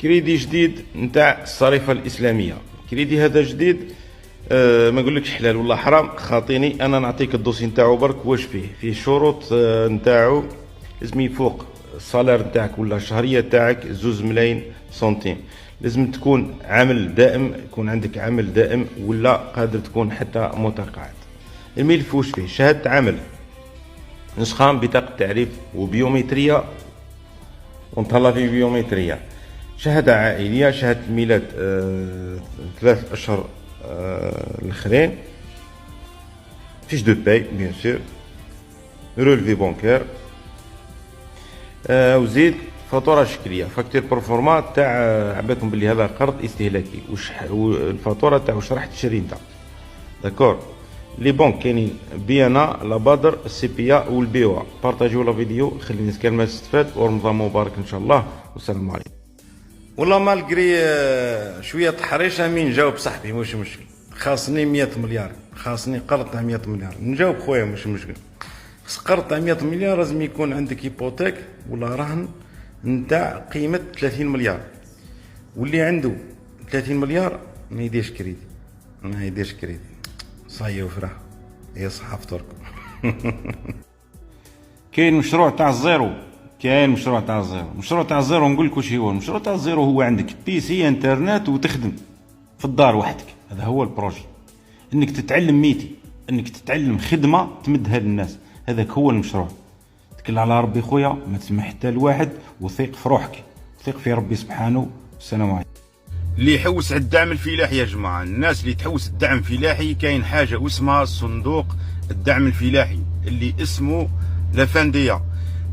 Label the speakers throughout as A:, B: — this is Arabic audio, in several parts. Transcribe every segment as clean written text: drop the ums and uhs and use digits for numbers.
A: كريدي جديد نتاع الصريفه الاسلاميه. كريدي هذا جديد، ما نقولكش حلال ولا حرام، خاطيني انا نعطيك الدوسي نتاعو برك واش فيه شروط نتاعو. لازم يفوق الصالير نتاعك ولا الشهريه تاعك 2 ملايين سنتيم. لازم تكون عامل دائم، يكون عندك عمل دائم، ولا قادر تكون حتى متقاعد. الملف واش فيه؟ شهاده عمل، نسخه بطاقه تعريف وبيومتريه ونتهلا في بيومتريه، شهاده عائليه، شهاده الميلاد 3 اشهر الاخرين، فيش دو باي بيان سور، رولفي بونكير، وزيد فاتوره شكليه، فاكتور بروفورما تاع عباكم بلي هذا قرض استهلاكي، والفاتوره تاع واش راح تشري انت. داكور. لي بونك كاينين بيانا، لابادر، السي بي ا والبي او. بارطاجيو لا فيديو، خلي الناس كامله تستفاد، ورمضان مبارك ان شاء الله، والسلام عليكم. والله مالغري شويه تحريشه مين نجاوب صاحبي مش مشكل. خاصني 100 مليار، خاصني قرض تاع 100 مليار، نجاوب خويا مش مشكل. خاص قرض تاع 100 مليار لازم يكون عندك هيبوتيك ولا رهن نتاع قيمه 30 مليار، واللي عنده 30 مليار ما يديرش كريدي، ما يديرش كريدي. صايي وفرح هي صحاف تركم. كاين مشروع تاع الزيرو، كاين مشروع تاع الزيرو. مشروع تاع الزيرو نقول لك واش هو. المشروع تاع الزيرو هو عندك بي سي انترنت وتخدم في الدار وحدك، هذا هو البروجي. انك تتعلم ميتي، انك تتعلم خدمه تمدها للناس، هذاك هو المشروع. تكل على ربي خويا، ما تسمح حتى لواحد، وثيق في روحك، ثيق في ربي سبحانه. السلام عليكم.
B: اللي يحوس على الدعم الفلاحي يا جماعه، الناس اللي تحوس الدعم الفلاحي، كاين حاجه اسمها صندوق الدعم الفلاحي اللي اسمه لافانديا.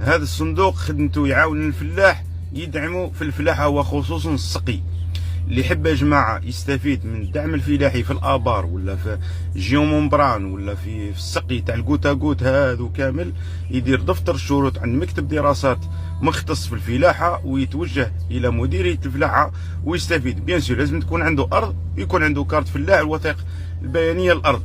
B: هذا الصندوق خدمته يعاون الفلاح، يدعمه في الفلاحه وخصوصا السقي. اللي يحب يا جماعه يستفيد من الدعم الفلاحي في الابار ولا في جيومونبران ولا في السقي تاع الكوتا كوت، هذو كامل يدير دفتر الشروط عند مكتب دراسات مختص في الفلاحه، ويتوجه الى مديريه الفلاحه ويستفيد. بيان سور لازم تكون عنده ارض، ويكون عنده كارت فلاح، الوثائق البيانيه الارض.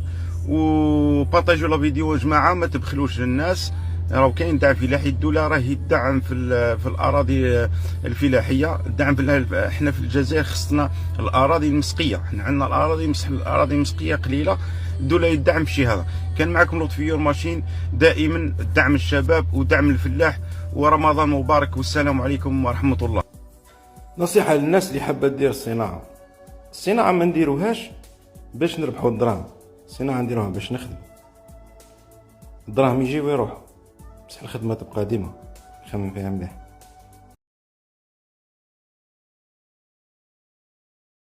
B: وبارطاجيو لا فيديو يا جماعه، ما تبخلوش للناس. راهو كاين دعم فلاحي، الدوله راه يدعم في الاراضي الفلاحيه. الدعم احنا في الجزائر خصنا الاراضي المسقيه، احنا عندنا الاراضي المسقيه قليله، الدوله يدعم في هذا. كان معكم لطفي يورماشين، دائما دعم الشباب ودعم الفلاح، ورمضان مبارك، والسلام عليكم ورحمه الله.
A: نصيحه للناس اللي حابه دير الصناعه ما نديروهاش باش نربحوا الدراهم، الصناعه نديروها باش نخدم. الدراهم يجي ويروح، بصح الخدمه تبقى ديما، نخمم فيها مليح.